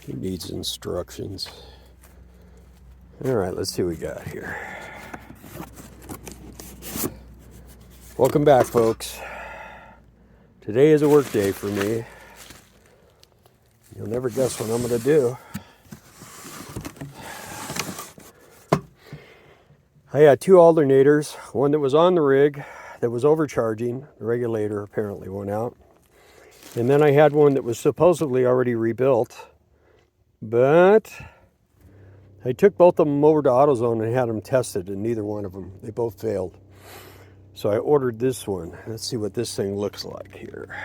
He needs instructions. All right, let's see what we got here. Welcome back, folks. Today is a work day for me. You'll never guess what I'm going to do. I had two alternators, one that was on the rig that was overcharging. The regulator apparently went out. And then I had one that was supposedly already rebuilt. But I took both of them over to AutoZone and had them tested, and neither one of them, they both failed. So I ordered this one. Let's see what this thing looks like here.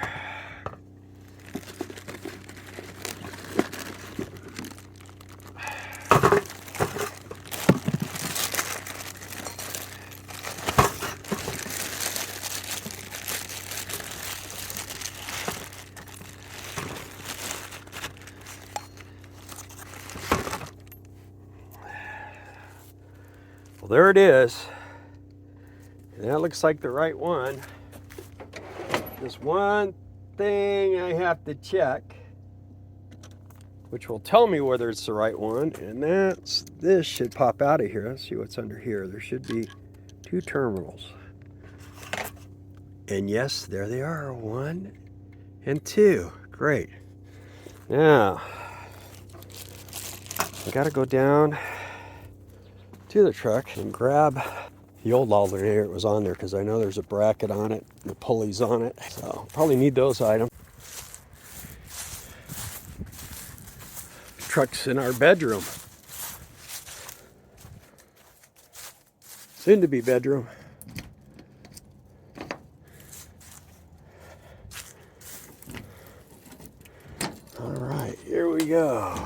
Well, there it is. And that looks like the right one. There's one thing I have to check, which will tell me whether it's the right one, and this should pop out of here. Let's see what's under here. There should be two terminals. And yes, there they are, 1 and 2. Great. Now, I gotta go down to the truck and grab the old alternator that was on there, because I know there's a bracket on it and the pulleys on it. So probably need those items. Truck's in our bedroom. Soon to be bedroom. All right, here we go.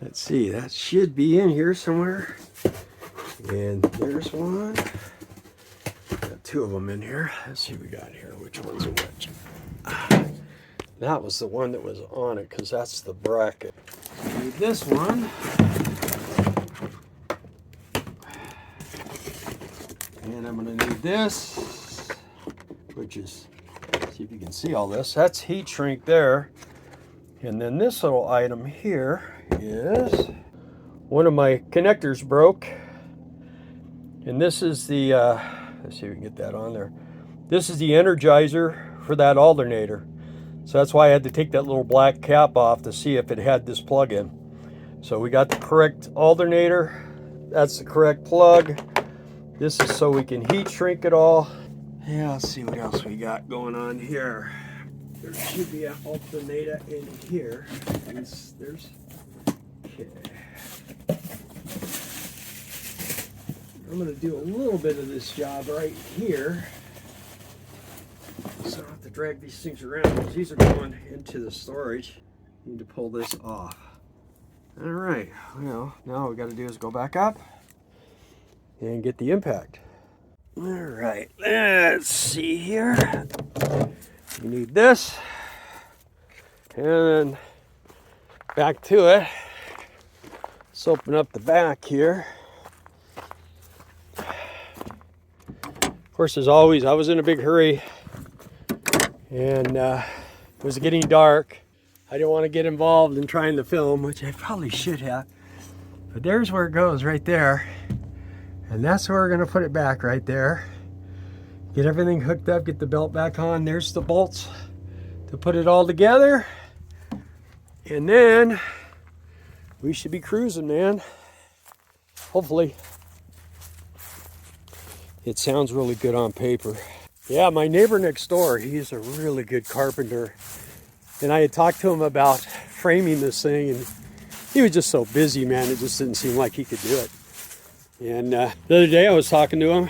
Let's see, that should be in here somewhere. And there's one. Got two of them in here. Let's see what we got here. Which one's which? That was the one that was on it, because that's the bracket. Need this one. And I'm going to need this, which is, see if you can see all this. That's heat shrink there. And then this little item here is one of my connectors broke. And this is the, let's see if we can get that on there. This is the energizer for that alternator. So that's why I had to take that little black cap off to see if it had this plug in. So we got the correct alternator. That's the correct plug. This is so we can heat shrink it all. Yeah, let's see what else we got going on here. There should be an alternator in here. There's, okay. I'm going to do a little bit of this job right here, so I don't have to drag these things around, because these are going into the storage. Need to pull this off. All right, well, now all we got to do is go back up and get the impact. All right, let's see here. You need this, and then back to it. Let's open up the back here. Of course, as always, I was in a big hurry, and it was getting dark. I didn't want to get involved in trying to film, which I probably should have. But there's where it goes right there. And that's where we're going to put it back right there. Get everything hooked up, get the belt back on. There's the bolts to put it all together. And then we should be cruising, man. Hopefully. It sounds really good on paper. Yeah, my neighbor next door, he's a really good carpenter. And I had talked to him about framing this thing, and he was just so busy, man. It just didn't seem like he could do it. And the other day I was talking to him.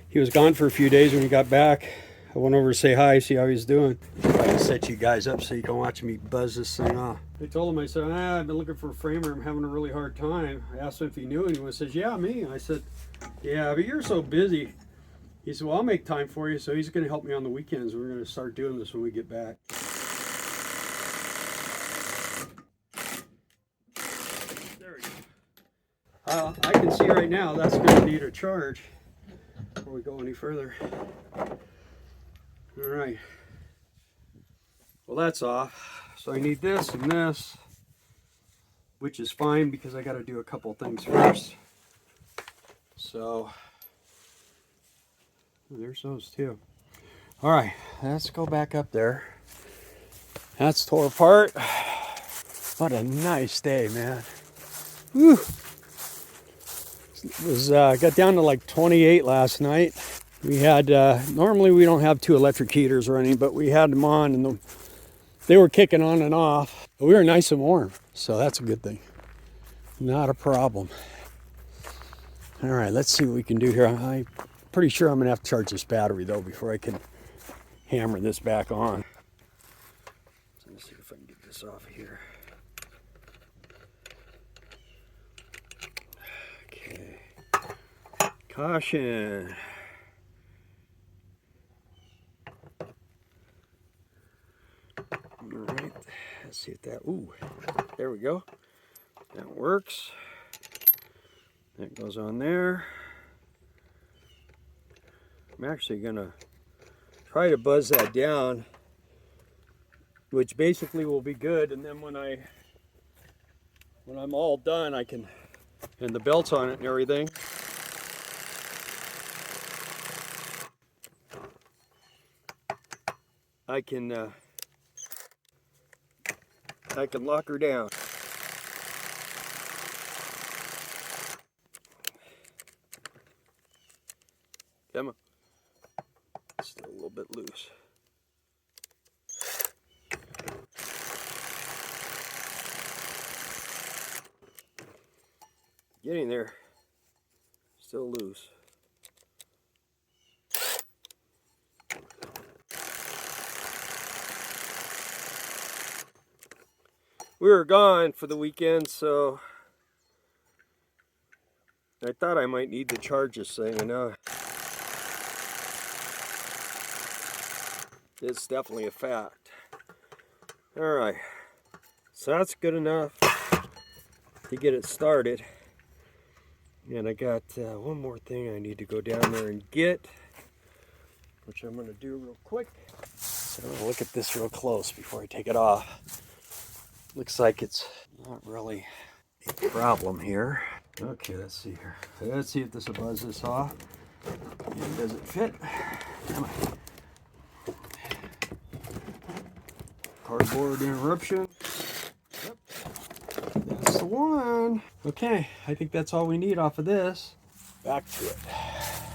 He was gone for a few days. When he got back, I went over to say hi, see how he's doing. I can set you guys up so you can watch me buzz this thing off. I told him, I said, I've been looking for a framer. I'm having a really hard time. I asked him if he knew anyone. He says, yeah, me. I said, yeah, but you're so busy. He said, well, I'll make time for you. So he's going to help me on the weekends. We're going to start doing this when we get back. There we go. I can see right now that's going to need a charge before we go any further. All right. Well, that's off. So I need this and this, which is fine because I got to do a couple things first. So there's those two. All right, let's go back up there. That's tore apart. What a nice day, man. Whew. It was got down to like 28 last night. We had normally we don't have two electric heaters running, but we had them on and they were kicking on and off. But we were nice and warm, so that's a good thing. Not a problem. All right, let's see what we can do here. I'm pretty sure I'm gonna have to charge this battery though before I can hammer this back on. So let's see if I can get this off here. Okay. Caution. All right, let's see if that, ooh, there we go. That works. That goes on there. I'm actually gonna try to buzz that down, which basically will be good. And then when I'm all done, I can, and the belt's on it and everything, I can lock her down. Come on. Still a little bit loose. Getting there. Still loose. We were gone for the weekend, so I thought I might need to charge this thing, and now it's definitely a fact. All right, so that's good enough to get it started. And I got one more thing I need to go down there and get, which I'm going to do real quick. So I'm going to look at this real close before I take it off. Looks like it's not really a problem here. Okay, let's see here. Let's see if this will buzz this off. And does it fit? Come on. Cardboard interruption. Yep. That's the one. Okay, I think that's all we need off of this. Back to it.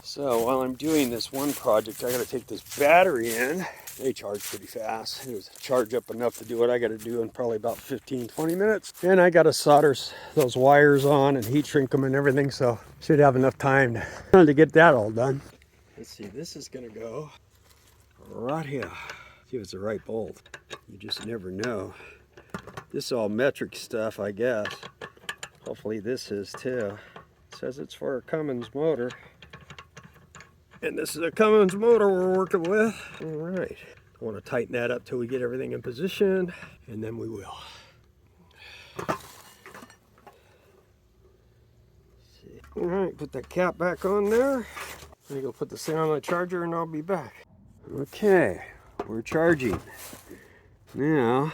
So while I'm doing this one project, I got to take this battery in. They charge pretty fast. It was charge up enough to do what I got to do in probably about 15-20 minutes. And I got to solder those wires on and heat shrink them and everything, so should have enough time to get that all done. Let's see, this is going to go right here. See if it's the right bolt. You just never know. This is all metric stuff, I guess. Hopefully this is too. It says it's for a Cummins motor. And this is a Cummins motor we're working with. All right. I want to tighten that up till we get everything in position, and then we will. All right, put that cap back on there. I'm gonna go put this thing on my charger and I'll be back. Okay, we're charging. Now,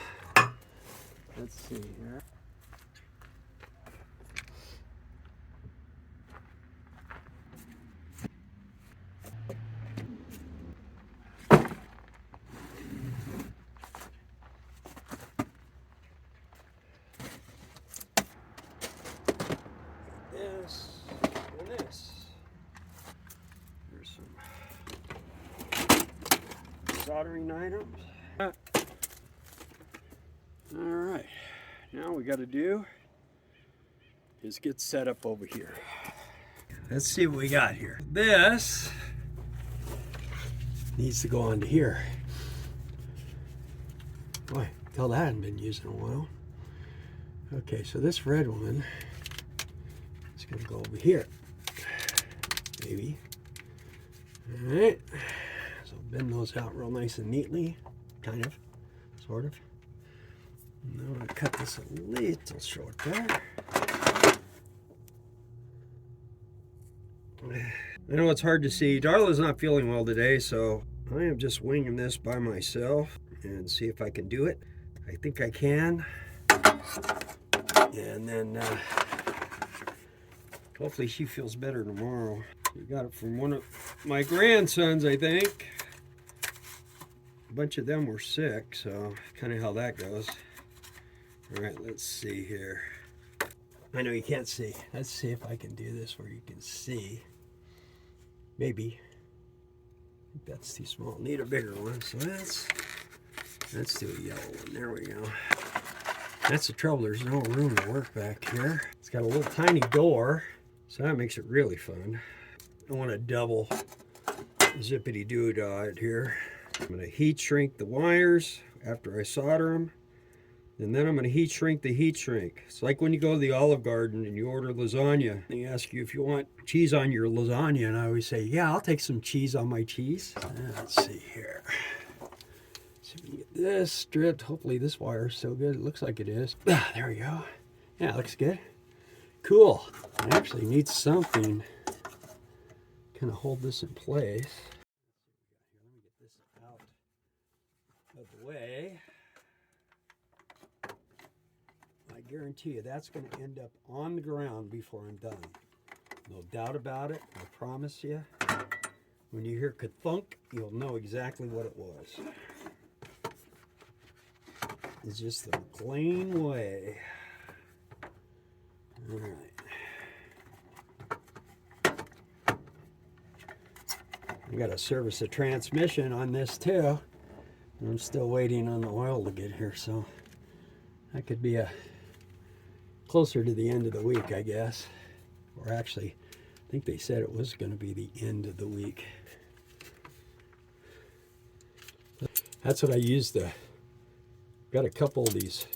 let's see here. This and this. There's some soldering items. All right, now we got to do is get set up over here. Let's see what we got here. This needs to go onto here. Boy, tell that I hadn't been used in a while. Okay, so this red one is going to go over here. Maybe. All right. So bend those out real nice and neatly. Kind of. Sort of. Now I'm going to cut this a little short there. I know it's hard to see. Darla's not feeling well today, so I am just winging this by myself and see if I can do it. I think I can. And then hopefully she feels better tomorrow. We got it from one of my grandsons, I think. A bunch of them were sick, so kind of how that goes. All right, let's see here. I know you can't see. Let's see if I can do this where you can see. Maybe. I think that's too small. Need a bigger one. So let's do a yellow one. There we go. That's the trouble. There's no room to work back here. It's got a little tiny door, so that makes it really fun. I want to double zippity doo-dah it here. I'm going to heat shrink the wires after I solder them. And then I'm going to heat shrink the heat shrink. It's like when you go to the Olive Garden and you order lasagna. They ask you if you want cheese on your lasagna, and I always say, yeah, I'll take some cheese on my cheese. Let's see here. See if we can get this stripped. Hopefully this wire is so good. It looks like it is. Ah, there we go. Yeah, it looks good. Cool. It actually needs something kind of hold this in place. Let me get this out of the way. I guarantee you that's going to end up on the ground before I'm done. No doubt about it. I promise you. When you hear ka-thunk, you'll know exactly what it was. It's just the plain way. All right. I got to service the transmission on this too. I'm still waiting on the oil to get here, so that could be closer to the end of the week, I guess. Or actually, I think they said it was going to be the end of the week. That's what I used to. Got a couple of these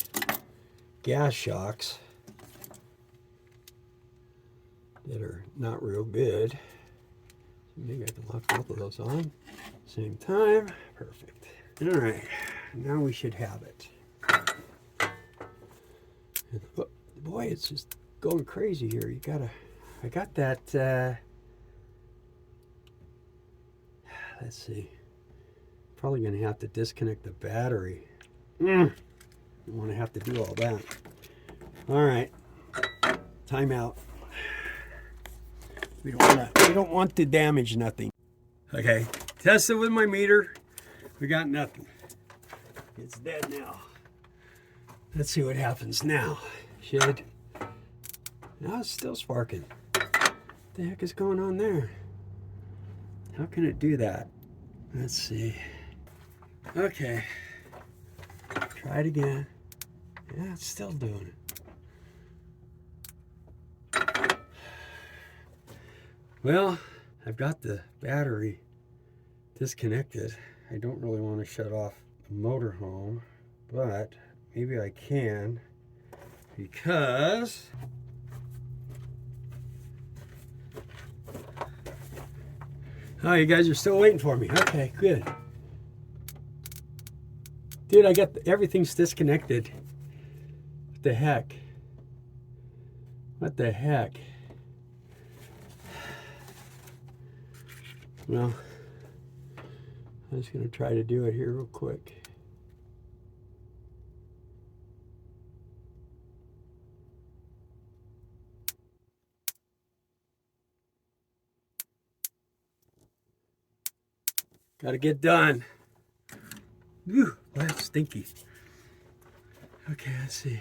gas shocks that are not real good. Maybe I can lock both of those on same time. Perfect. All right, now we should have it. And, oh, boy, it's just going crazy here. You gotta. I got that. Let's see. Probably gonna have to disconnect the battery. Don't want to have to do all that. All right, time out. We don't want to damage nothing. Okay, test it with my meter. We got nothing. It's dead now. Let's see what happens now. Should. Now it's still sparking. What the heck is going on there? How can it do that? Let's see. Okay. Try it again. Yeah, it's still doing it. Well, I've got the battery disconnected. I don't really want to shut off the motorhome, but maybe I can, because oh, you guys are still waiting for me. Okay, good. Dude, I got everything's disconnected. What the heck? What the heck? Well, I'm just going to try to do it here real quick. Got to get done. Whew, that's stinky. Okay, let's see.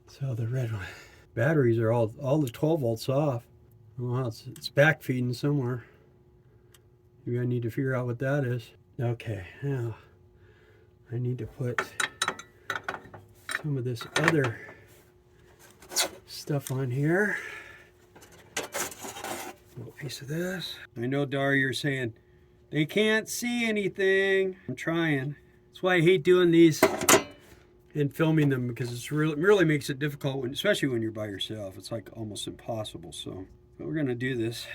So the red one. Batteries are all the 12 volts off. Well, it's back feeding somewhere. Maybe I need to figure out what that is. Okay, now I need to put some of this other stuff on here. A little piece of this. I know, Dar, you're saying they can't see anything. I'm trying. That's why I hate doing these and filming them, because it really makes it difficult, especially when you're by yourself. It's like almost impossible. So, but we're gonna do this.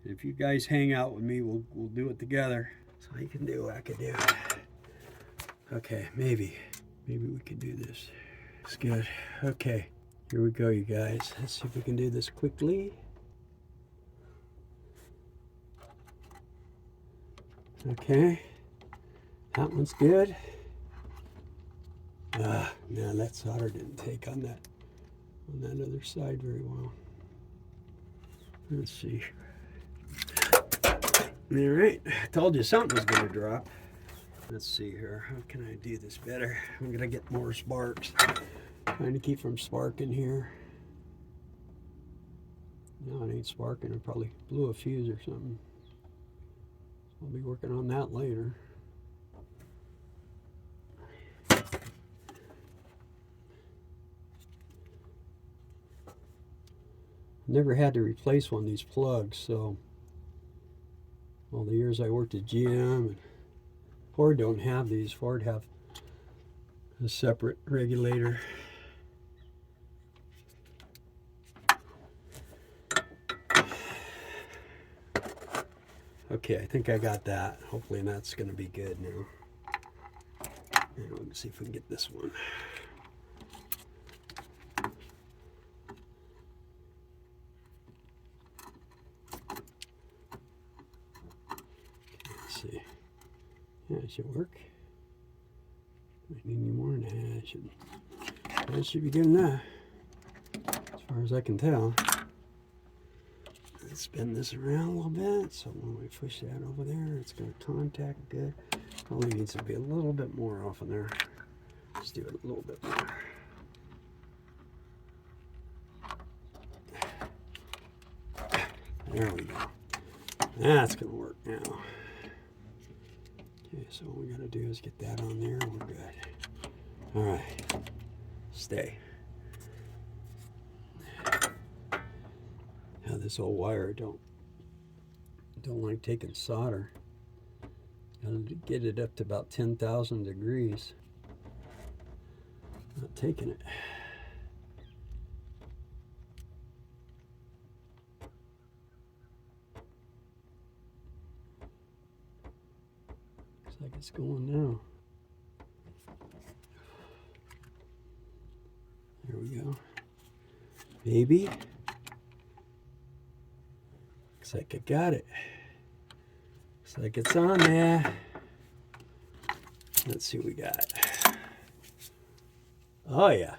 If you guys hang out with me, we'll do it together. So you can do what I can do. Okay, maybe we can do this. It's good. Okay, here we go, you guys. Let's see if we can do this quickly. Okay, that one's good. Man, that solder didn't take on that other side very well. Let's see. All right, I told you something was going to drop. Let's see here. How can I do this better? I'm going to get more sparks. Trying to keep from sparking here. No, it ain't sparking. I probably blew a fuse or something. I'll be working on that later. Never had to replace one of these plugs, so all the years I worked at GM, and Ford don't have these. Ford have a separate regulator. Okay, I think I got that. Hopefully that's going to be good now. And let's see if we can get this one. Let's see. Yeah, it should work. I need any more than that. That should be good enough, as far as I can tell. Let's spin this around a little bit, so when we push that over there, it's going to contact good. Probably needs to be a little bit more off in there. Let's do it a little bit more. There we go. That's going to work now. Okay, so what we got to do is get that on there. We're good. All right. Stay. Now this old wire don't like taking solder. Gotta get it up to about 10,000 degrees. Not taking it. Looks like it's going now. There we go. Maybe. Looks like I got it. Looks like it's on there. Let's see what we got. Oh yeah.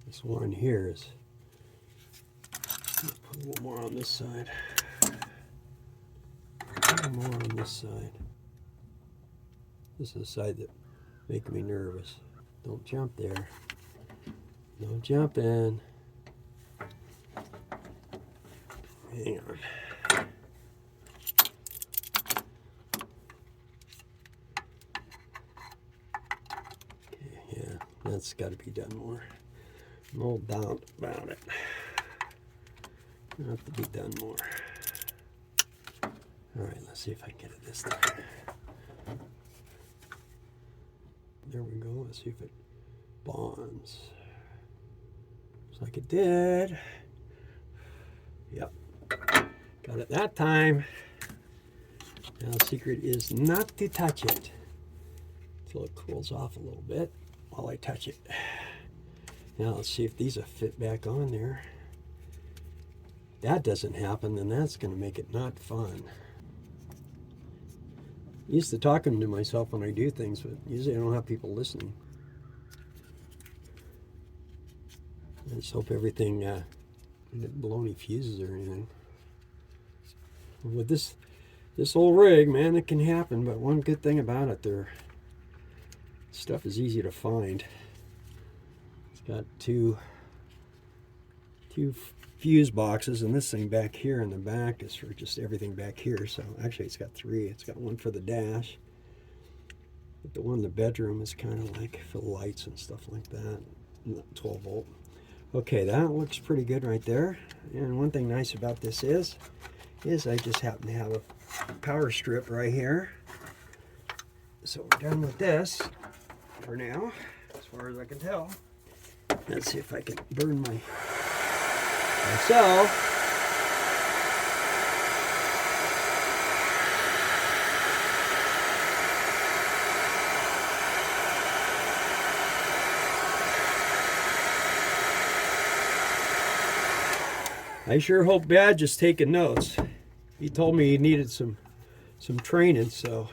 This one here is, put a little more on this side. A little more on this side. This is the side that makes me nervous. Don't jump there. No jumping. Hang on. Okay, yeah, that's got to be done more. No doubt about it. Have to be done more. All right, let's see if I can get it this time. There we go. Let's see if it bonds. Looks like it did. Yep. Got it that time. Now the secret is not to touch it until it cools off a little bit while I touch it. Now let's see if these will fit back on there. That doesn't happen, then that's going to make it not fun. I'm used to talking to myself when I do things, but usually I don't have people listening. I just hope everything didn't blow any fuses or anything. With this old rig, man, it can happen, but one good thing about it, stuff is easy to find. It's got two fuse boxes, and this thing back here in the back is for just everything back here. So actually it's got three. It's got one for the dash, but the one in the bedroom is kind of like for the lights and stuff like that. 12 volt. Okay, that looks pretty good right there. And one thing nice about this is I just happen to have a power strip right here. So we're done with this for now, as far as I can tell. Let's see if I can burn myself. I sure hope Badge is taking notes. He told me he needed some training, so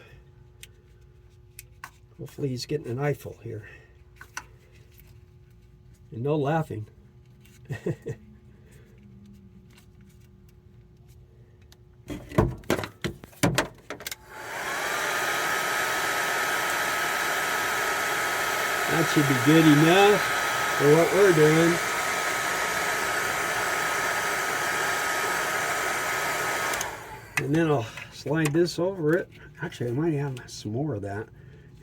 Hopefully he's getting an eyeful here. And no laughing. That should be good enough for what we're doing. And then I'll slide this over it. Actually, I might have some more of that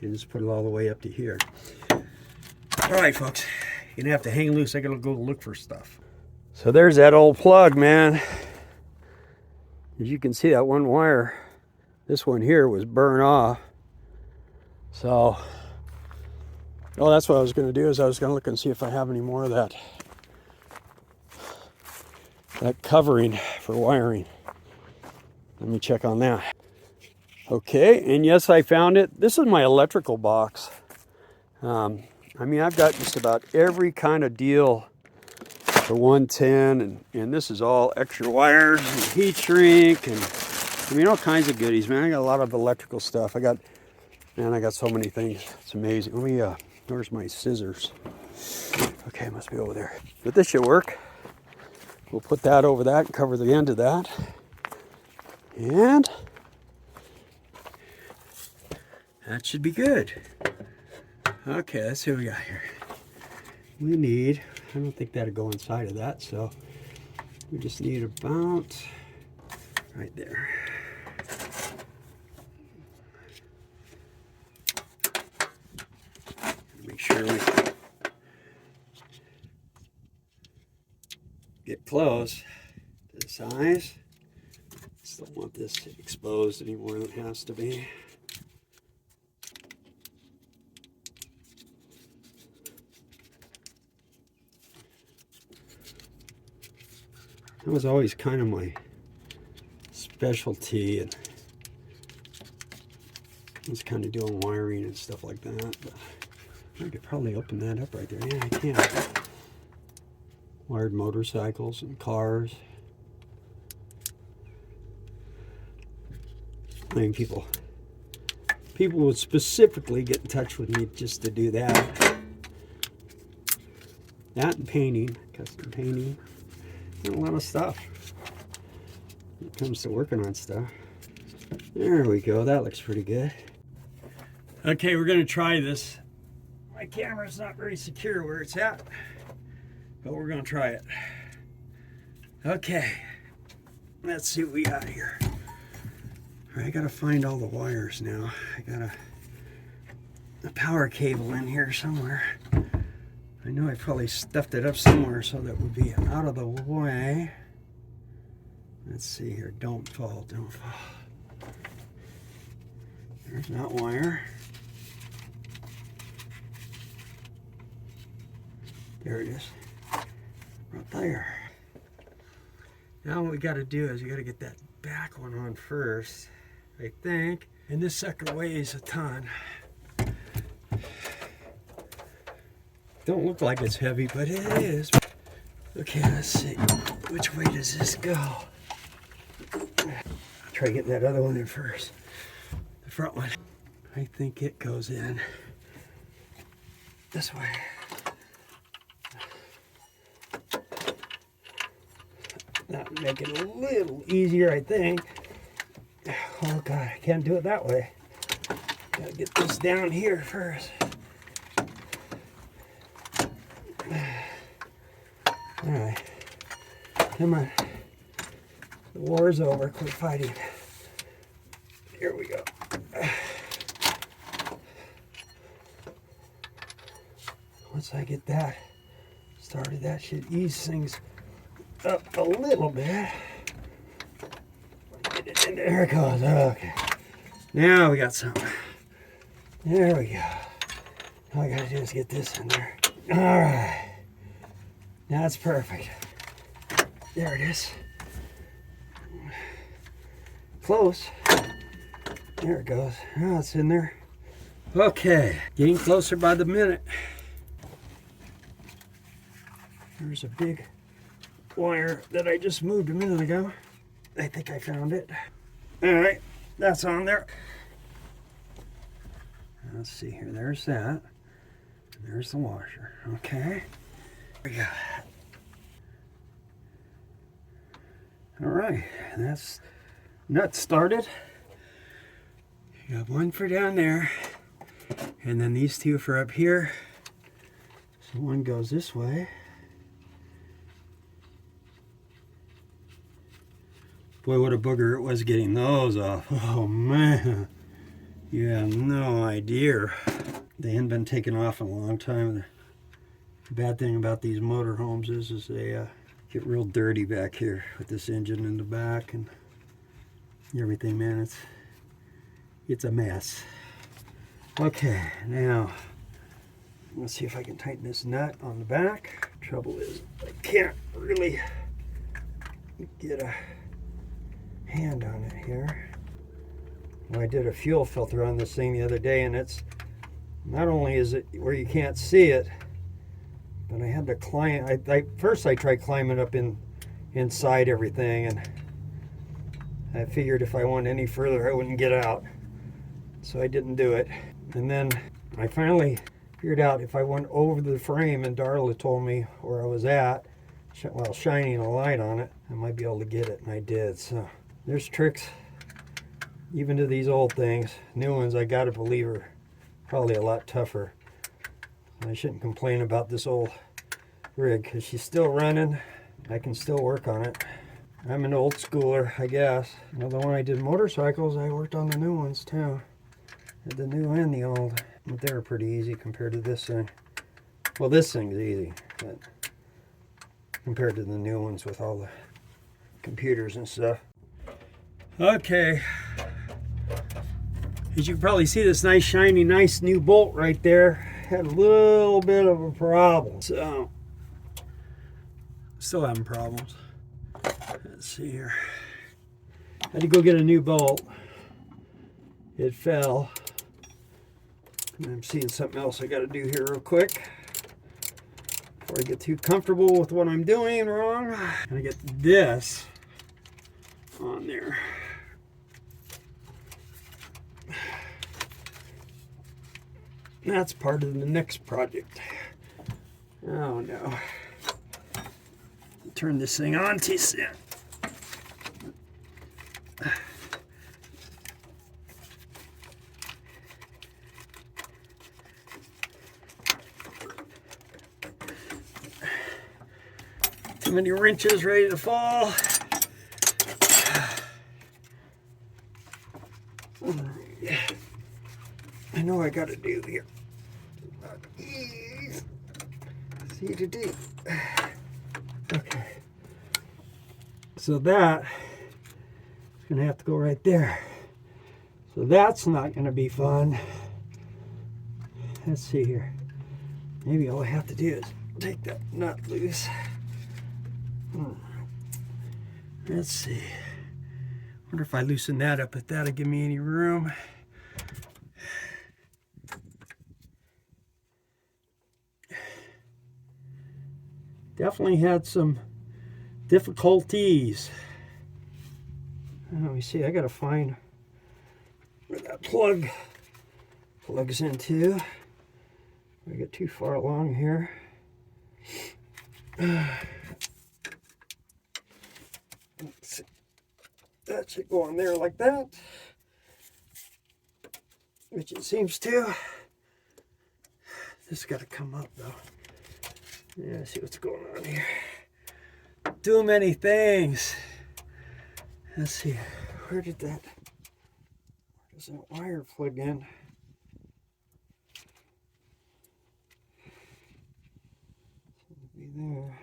and just put it all the way up to here. All right, folks, you're gonna have to hang loose. I gotta go look for stuff. So there's that old plug, man. As you can see, that one wire, this one here was burned off. So, oh, that's what I was gonna do, is I was gonna look and see if I have any more of that covering for wiring. Let me check on that. Okay, and yes, I found it. This is my electrical box. I mean, I've got just about every kind of deal for 110, and this is all extra wires and heat shrink, and I mean, all kinds of goodies, man. I got a lot of electrical stuff. I got so many things. It's amazing. Let me, where's my scissors? Okay, it must be over there. But this should work. We'll put that over that and cover the end of that. And that should be good. Okay, let's see what we got here. We need, I don't think that'll go inside of that, so we just need about right there. Make sure we get close to the size. Just don't want this exposed any more than it has to be. That was always kind of my specialty, and I was kind of doing wiring and stuff like that. But I could probably open that up right there. Yeah, I can. Wired motorcycles and cars. I mean, people would specifically get in touch with me just to do that. That and painting, custom painting. A lot of stuff when it comes to working on stuff. There we go. That looks pretty good. Okay, we're going to try this. My camera's not very secure where it's at, but we're going to try it. Okay, let's see what we got here. All right, I got to find all the wires now. I got a power cable in here somewhere. I know I probably stuffed it up somewhere so that would be out of the way. Let's see here. Don't fall, don't fall. There's that wire. There it is. Right there. Now what we got to do is we got to get that back one on first, I think. And this sucker weighs a ton. Don't look like it's heavy, but it is. Okay, let's see. Which way does this go? Try getting that other one in first. The front one. I think it goes in this way. That would make it a little easier, I think. Oh God, I can't do it that way. Gotta get this down here first. Alright, come on. The war's over, quit fighting. Here we go. Once I get that started, that should ease things up a little bit. Get it in there, it goes. Okay. Now we got something. There we go. All I gotta do is get this in there. Alright. That's perfect. There it is. Close. There it goes. Now it's in there. Okay, getting closer by the minute. There's a big wire that I just moved a minute ago. I think I found it. All right, that's on there. Let's see here. There's that. There's the washer. Okay. There we go. All right. That's nut started. You got one for down there. And then these two for up here. So one goes this way. Boy, what a booger it was getting those off. Oh man. You have no idea. They hadn't been taken off in a long time. The bad thing about these motorhomes is they get real dirty back here with this engine in the back and everything, man. It's a mess. Okay, now let's see if I can tighten this nut on the back. Trouble is, I can't really get a hand on it here. Well, I did a fuel filter on this thing the other day, and it's not only is it where you can't see it, but I had to climb. First I tried climbing up inside everything, and I figured if I went any further I wouldn't get out, so I didn't do it. And then I finally figured out if I went over the frame, and Darla told me where I was at while shining a light on it, I might be able to get it, and I did. So there's tricks even to these old things. New ones, I gotta believe, are probably a lot tougher. I shouldn't complain about this old rig because she's still running. I can still work on it. I'm an old schooler, I guess. Although when I did motorcycles, I worked on the new ones too. Had the new and the old, but they were pretty easy compared to this thing. Well, this thing's easy, but compared to the new ones with all the computers and stuff. Okay. As you can probably see, this nice shiny nice new bolt right there had a little bit of a problem. So still having problems. Let's see here. Had to go get a new bolt. It fell. And I'm seeing something else I got to do here real quick before I get too comfortable with what I'm doing wrong. I'm gonna get this on there. That's part of the next project. Oh no. Turn this thing on to sit. Too many wrenches ready to fall. I know I gotta do here. See to do. Okay. So that is gonna have to go right there. So that's not gonna be fun. Let's see here. Maybe all I have to do is take that nut loose. Let's see. Wonder if I loosen that up, if that'll give me any room. Definitely had some difficulties. Let me see, I gotta find where that plug plugs into. I get too far along here. Let's see. That should go on there like that, which it seems to. This got to come up though. Yeah, see what's going on here. Too many things. Let's see, where does that wire plug in? Should be there.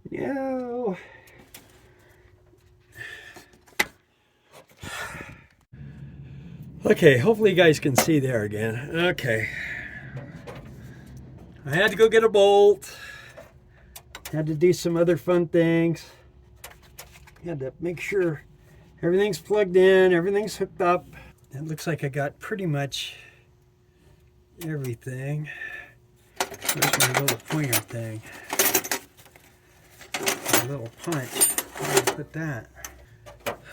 No. Okay, hopefully you guys can see there again. Okay. I had to go get a bolt. Had to do some other fun things. Had to make sure everything's plugged in, everything's hooked up. It looks like I got pretty much everything. Where's my little pointer thing? A little punch. Where do I put that?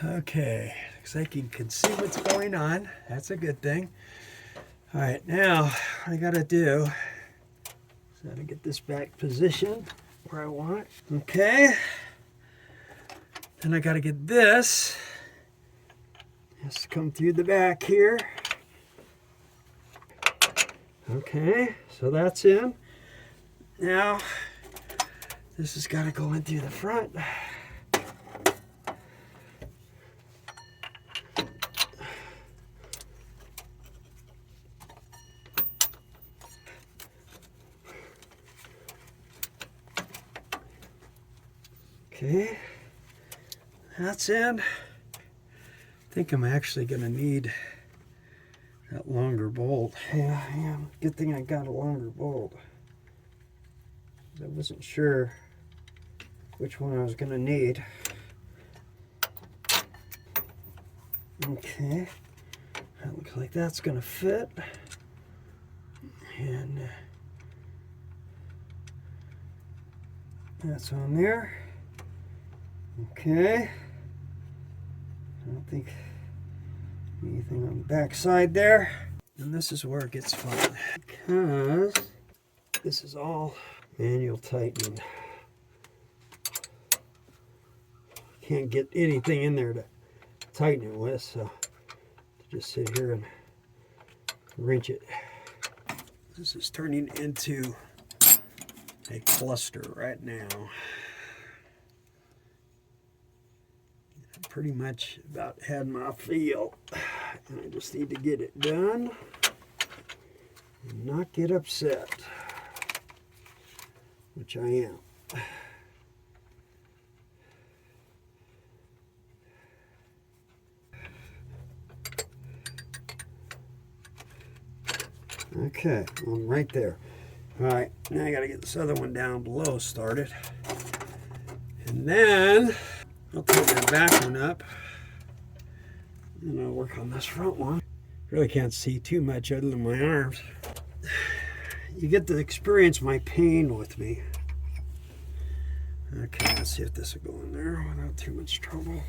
Okay, looks like you can see what's going on. That's a good thing. All right, now what I gotta do is I gotta get this back positioned where I want it. Okay. Then I gotta get this. Has to come through the back here. Okay, so that's in. Now, this has got to go in through the front. Okay, that's in. I think I'm actually going to need that longer bolt. Yeah, I am. Good thing I got a longer bolt. I wasn't sure which one I was going to need. Okay, that looks like that's going to fit. And that's on there. Okay. I don't think anything on the back side there. And this is where it gets fun, because this is all manual tightening. Can't get anything in there to tighten it with, so just sit here and wrench it. This is turning into a cluster right now. Pretty much about had my feel, and I just need to get it done and not get upset, which I am. Okay, I'm right there. All right, now I got to get this other one down below started, and then I'll take that back one up, and I'll work on this front one. Really can't see too much other than my arms. You get to experience my pain with me. Okay, let's see if this will go in there without too much trouble.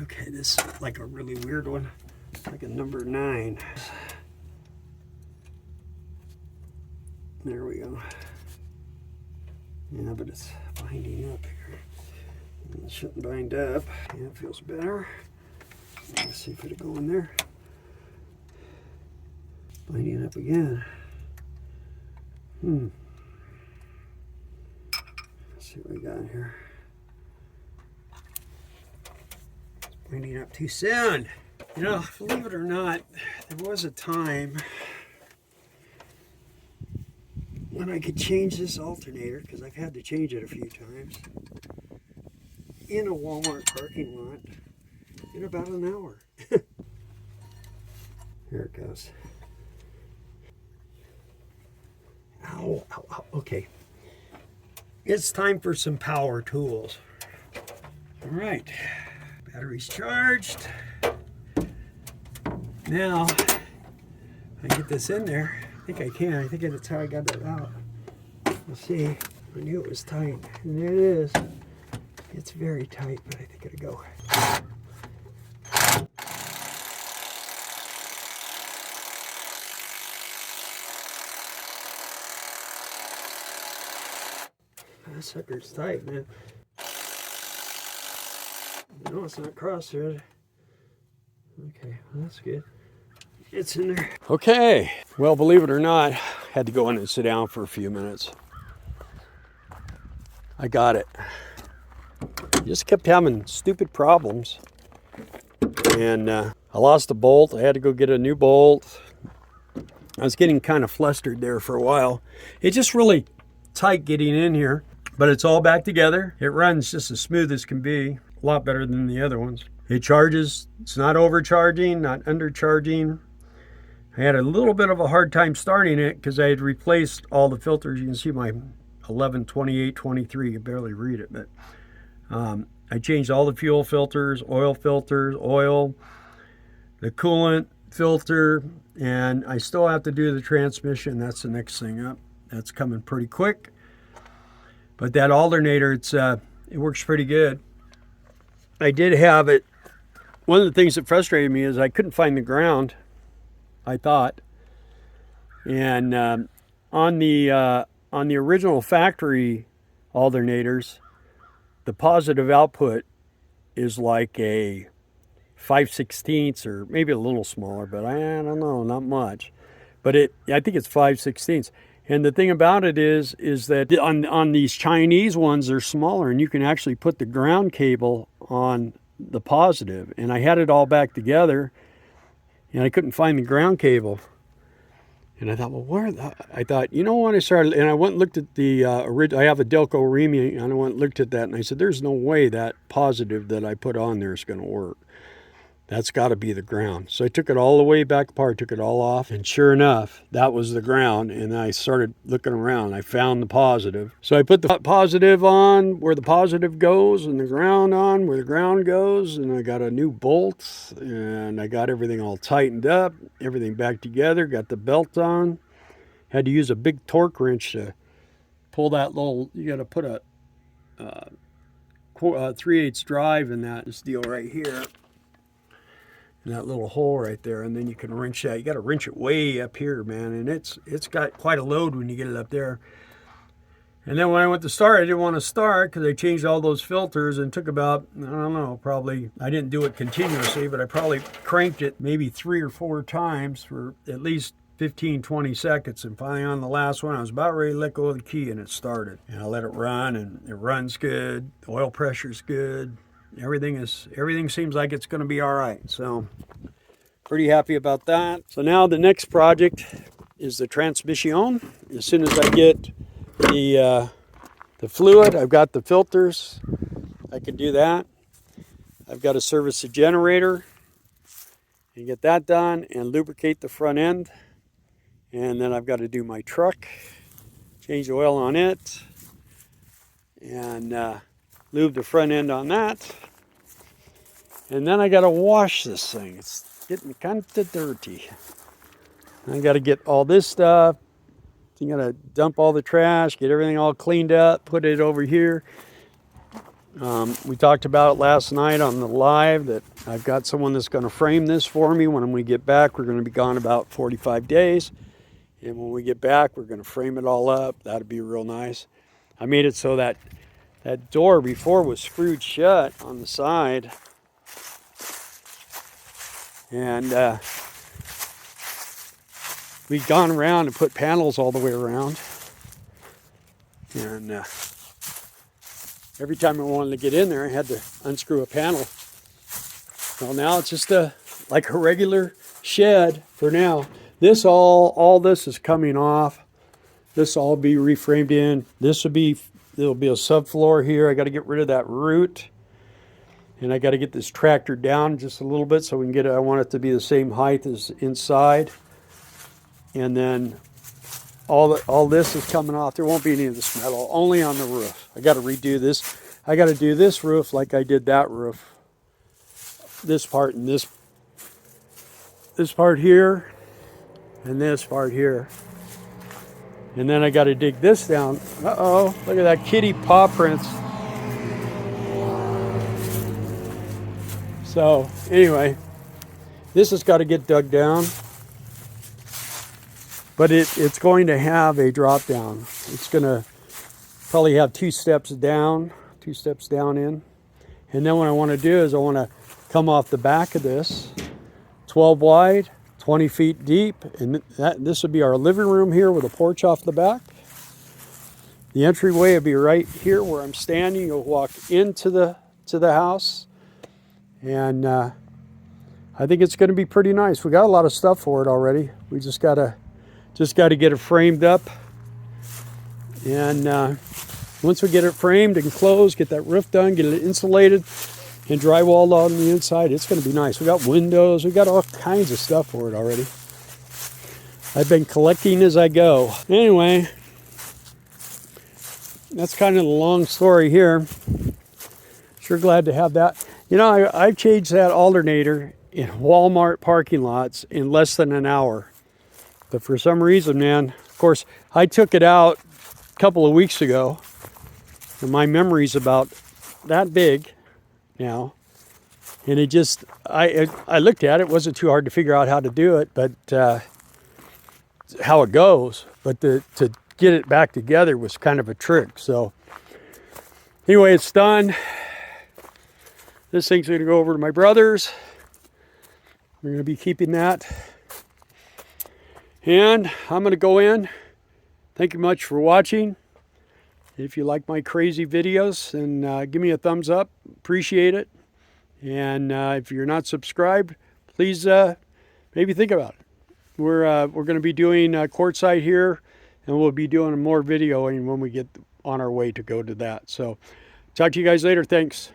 Okay, this is like a really weird one. It's like a number 9. There we go. Yeah, but it's binding up here. It shouldn't bind up. Yeah, it feels better. Let's see if it'll go in there. Binding up again. Let's see what we got here. It's binding up too soon. You know, believe it or not, there was a time when I could change this alternator, because I've had to change it a few times, in a Walmart parking lot in about an hour. Here it goes. Ow, ow, ow. Okay. It's time for some power tools. All right. Battery's charged. Now, I get this in there. I think I can. I think that's how I got it out. Let's see. I knew it was tight. And there it is. It's very tight, but I think it'll go. That sucker's tight, man. No, it's not cross-threaded. Okay, well, that's good. It's in there. Okay, well, believe it or not, I had to go in and sit down for a few minutes. I got it. Just kept having stupid problems. And I lost a bolt. I had to go get a new bolt. I was getting kind of flustered there for a while. It's just really tight getting in here, but it's all back together. It runs just as smooth as can be. A lot better than the other ones. It charges. It's not overcharging, not undercharging. I had a little bit of a hard time starting it because I had replaced all the filters. You can see my 11, 28, 23. You barely read it, but I I changed all the fuel filters, oil, the coolant filter, and I still have to do the transmission. That's the next thing up. That's coming pretty quick. But that alternator, it works pretty good. I did have it. One of the things that frustrated me is I couldn't find the ground, I thought. And on the original factory alternators, the positive output is like a 5/16 or maybe a little smaller, but I don't know, not much. But I think it's 5/16. And the thing about it is that on these Chinese ones, they're smaller, and you can actually put the ground cable on the positive. And I had it all back together, and I couldn't find the ground cable. And I thought, well, I thought, you know what? And I went and looked at the original. I have a Delco Remy, and I went and looked at that, and I said, there's no way that positive that I put on there is going to work. That's got to be the ground. So I took it all the way back apart, took it all off, and sure enough, that was the ground. And I started looking around. I found the positive. So I put the positive on where the positive goes and the ground on where the ground goes. And I got a new bolt, and I got everything all tightened up, everything back together, got the belt on. Had to use a big torque wrench to pull that little, you got to put a 3/8 drive in this deal right here. In that little hole right there, and then you can wrench that. You got to wrench it way up here, man, and it's got quite a load when you get it up there. And then when I went to start, I didn't want to start because I changed all those filters and took about, I don't know, probably, I didn't do it continuously, but I probably cranked it maybe 3 or 4 times for at least 15-20 seconds, and finally on the last one I was about ready to let go of the key, and it started, and I let it run, and it runs good. The oil pressure's good. Everything seems like it's going to be all right. So pretty happy about that. So now the next project is the transmission. As soon as I get the fluid, I've got the filters, I can do that. I've got to service the generator and get that done and lubricate the front end. And then I've got to do my truck, change the oil on it, and lube the front end on that. And then I got to wash this thing. It's getting kind of dirty. I got to get all this stuff. You got to dump all the trash, get everything all cleaned up, put it over here. We talked about it last night on the live that I've got someone that's going to frame this for me. When we get back, we're going to be gone about 45 days. And when we get back, we're going to frame it all up. That'd be real nice. I made it so that door before was screwed shut on the side. And we'd gone around and put panels all the way around. And every time I wanted to get in there, I had to unscrew a panel. Well, now it's just like a regular shed for now. All this is coming off. This will all be reframed in. There'll be a subfloor here. I got to get rid of that root. And I got to get this tractor down just a little bit so we can get it. I want it to be the same height as inside. And then all this is coming off. There won't be any of this metal, only on the roof. I got to redo this. I got to do this roof like I did that roof. This part and this part here and this part here. And then I got to dig this down. Uh-oh, look at that kitty paw prints. So anyway, this has got to get dug down. But it's going to have a drop down. It's going to probably have 2 steps down in. And then what I want to do is I want to come off the back of this, 12 wide, 20 feet deep, and this would be our living room here with a porch off the back. The entryway would be right here where I'm standing. You'll walk into the house, and I think it's going to be pretty nice. We got a lot of stuff for it already. We just got to get it framed up, and once we get it framed and closed, get that roof done, get it insulated and drywalled on the inside, it's going to be nice. We got windows, we got all kinds of stuff for it already. I've been collecting as I go. Anyway, that's kind of the long story here. Sure glad to have that. You know, I've changed that alternator in Walmart parking lots in less than an hour. But for some reason, man, of course, I took it out a couple of weeks ago. And my memory's about that big now. And it just, I looked at it, wasn't too hard to figure out how to do it, but how it goes. But to get it back together was kind of a trick. So anyway, it's done. This thing's going to go over to my brother's. We're going to be keeping that. And I'm going to go in. Thank you much for watching. If you like my crazy videos, then give me a thumbs up. Appreciate it. And if you're not subscribed, please maybe think about it. We're going to be doing courtside here, and we'll be doing more videoing when we get on our way to go to that. So talk to you guys later. Thanks.